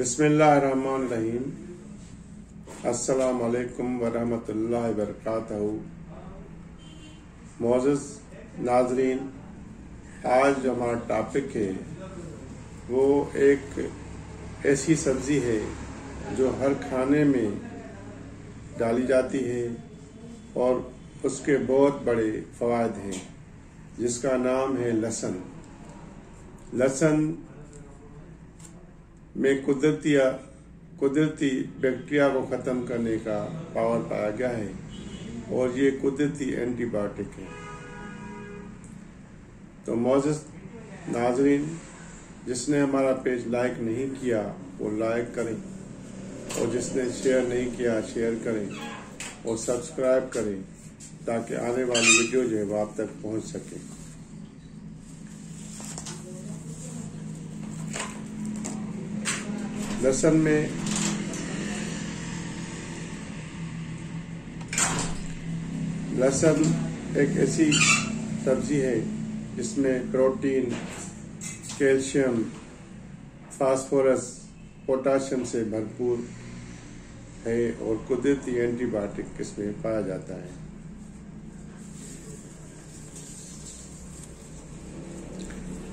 बिस्मिल्लाहिर्रहमानिर्रहीम। अस्सलामु अलैकुम वरहमतुल्लाहि वबरकातुहू। मोअज़्ज़ज़ नाज़रीन, आज जो हमारा टॉपिक है वो एक ऐसी सब्ज़ी है जो हर खाने में डाली जाती है और उसके बहुत बड़े फ़वाइद हैं, जिसका नाम है लहसुन। लहसुन में कुदरती बैक्टीरिया को ख़त्म करने का पावर पाया गया है और ये कुदरती एंटीबायोटिक है। तो मोअज़्ज़ज़ नाज़रीन, जिसने हमारा पेज लाइक नहीं किया वो लाइक करें और जिसने शेयर नहीं किया शेयर करें और सब्सक्राइब करें ताकि आने वाली वीडियो जो है वो आप तक पहुंच सके। लहसुन में लहसुन एक ऐसी सब्जी है जिसमें प्रोटीन, कैल्शियम, फास्फोरस, पोटाशियम से भरपूर है और कुदरती एंटीबायोटिक इसमें पाया जाता है।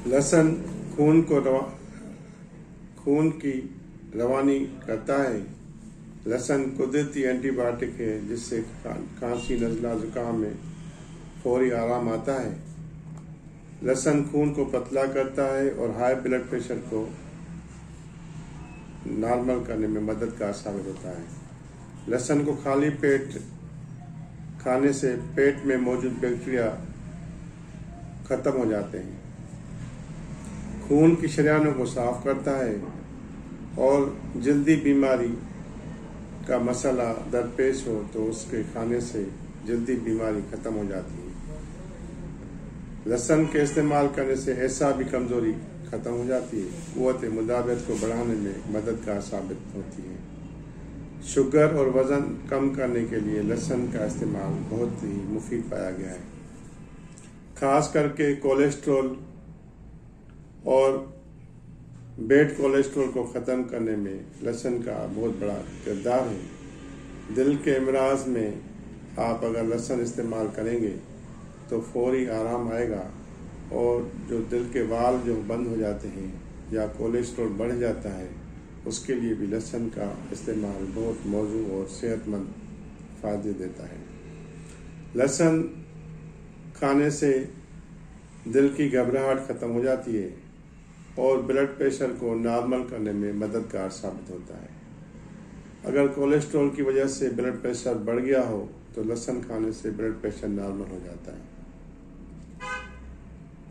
लहसुन खून की रवानी करता है। लहसुन कुदरती एंटीबायोटिक है जिससे खांसी, नज़ला, जुकाम में फौरी आराम आता है। लहसुन खून को पतला करता है और हाई ब्लड प्रेशर को नॉर्मल करने में मददगार साबित होता है। लहसुन को खाली पेट खाने से पेट में मौजूद बैक्टीरिया खत्म हो जाते हैं, खून की शरीयानों को साफ करता है और जल्दी बीमारी का मसला दरपेश हो तो उसके खाने से जल्दी बीमारी खत्म हो जाती है। लहसुन के इस्तेमाल करने से ऐसा भी कमजोरी खत्म हो जाती है, कुव्वत मुदाफ़अत को बढ़ाने में मददगार साबित होती है। शुगर और वजन कम करने के लिए लहसुन का इस्तेमाल बहुत ही मुफीद पाया गया है। खास करके कोलेस्ट्रॉल और बैड कोलेस्ट्रॉल को ख़त्म करने में लहसुन का बहुत बड़ा किरदार है। दिल के अमराज में आप अगर लहसुन इस्तेमाल करेंगे तो फौरी आराम आएगा और जो दिल के वाल्व जो बंद हो जाते हैं या कोलेस्ट्रॉल बढ़ जाता है उसके लिए भी लहसुन का इस्तेमाल बहुत मौजूद और सेहतमंद फ़ायदे देता है। लहसुन खाने से दिल की घबराहट ख़त्म हो जाती है और ब्लड प्रेशर को नॉर्मल करने में मददगार साबित होता है। अगर कोलेस्ट्रॉल की वजह से ब्लड प्रेशर बढ़ गया हो तो लहसुन खाने से ब्लड प्रेशर नॉर्मल हो जाता है।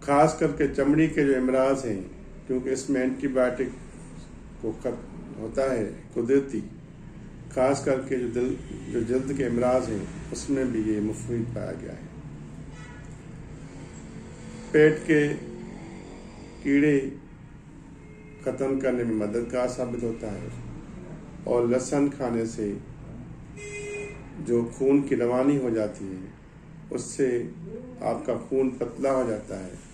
खास करके चमड़ी के जो अमराज हैं, क्योंकि इसमें एंटीबायोटिक को होता है कुदरती, खास करके जो जल्द के अमराज हैं उसमें भी ये मुफीद पाया गया है। पेट के कीड़े खत्म करने में मददगार साबित होता है और लहसुन खाने से जो खून की रवानी हो जाती है उससे आपका खून पतला हो जाता है।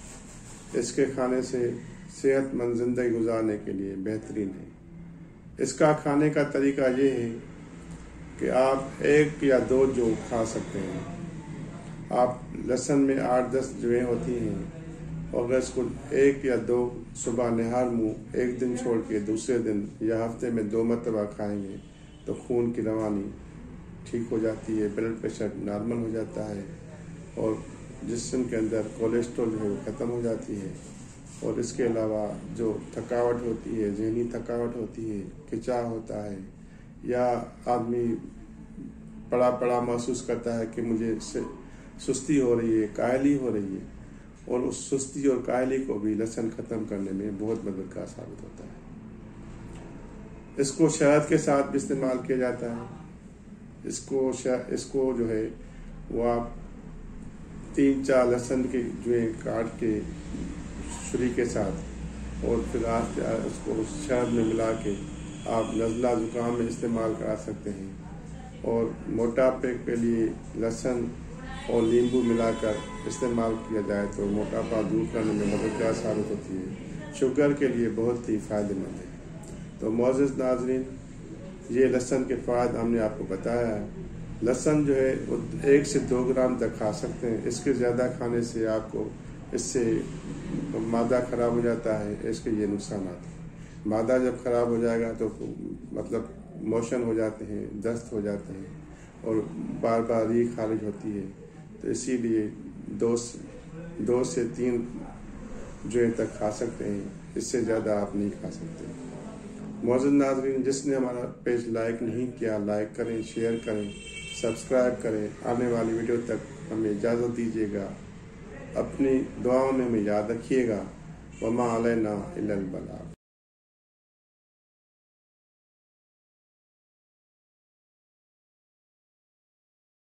इसके खाने से सेहतमंद जिंदगी गुजारने के लिए बेहतरीन है। इसका खाने का तरीका ये है कि आप 1 या 2 जौ खा सकते हैं। आप लहसुन में 8-10 जौएं होती हैं और अगर इसको 1 या 2 सुबह निहार मुँह एक दिन छोड़ के दूसरे दिन या हफ्ते में 2 मरतबा खाएंगे तो खून की रवानी ठीक हो जाती है, ब्लड प्रेशर नॉर्मल हो जाता है और जिस्म के अंदर कोलेस्ट्रॉल जो है वो ख़त्म हो जाती है। और इसके अलावा जो थकावट होती है, ज़हनी थकावट होती है, खिंचाव होता है या आदमी पड़ा महसूस करता है कि मुझे सुस्ती हो रही है, काहली हो रही है, और उस सुस्ती और काहली को भी लहसुन ख़त्म करने में बहुत मददगार साबित होता है। इसको शहद के साथ भी इस्तेमाल किया जाता है। इसको जो है वो आप 3-4 लहसुन के जुएं काट के छुरी के साथ और फिर आप उसको शहद में मिला के आप नज़ला जुकाम में इस्तेमाल करा सकते हैं। और मोटापे के लिए लहसुन और नींबू मिलाकर इस्तेमाल किया जाए तो मोटापा दूर करने में मददगार साबित होती है। शुगर के लिए बहुत ही फ़ायदेमंद है। تو معزز ناظرین، یہ لہسن کے فوائد ہم نے آپ کو بتایا ہے۔ لہسن جو ہے 1 سے 2 گرام تک کھا سکتے ہیں، اس کے زیادہ کھانے سے آپ کو اس سے معدہ خراب ہو جاتا ہے، اس کے یہ نقصانات ہیں۔ معدہ جب خراب ہو جائے گا تو مطلب موشن ہو جاتے ہیں، دست ہو جاتے ہیں اور بار بار ری خارج ہوتی ہے، تو اسی لیے 2 سے 3 جو تک کھا سکتے ہیں، اس سے زیادہ آپ نہیں کھا سکتے۔ معزز ناظرین، جس نے ہمارا پیج لائک نہیں کیا، لائک کریں، شیئر کریں، سبسکرائب کریں۔ آنے والی ویڈیو تک ہمیں اجازت دیجیے گا، اپنی دعاؤں میں ہمیں یاد رکھیے گا۔ وما علینا الا البلاغ۔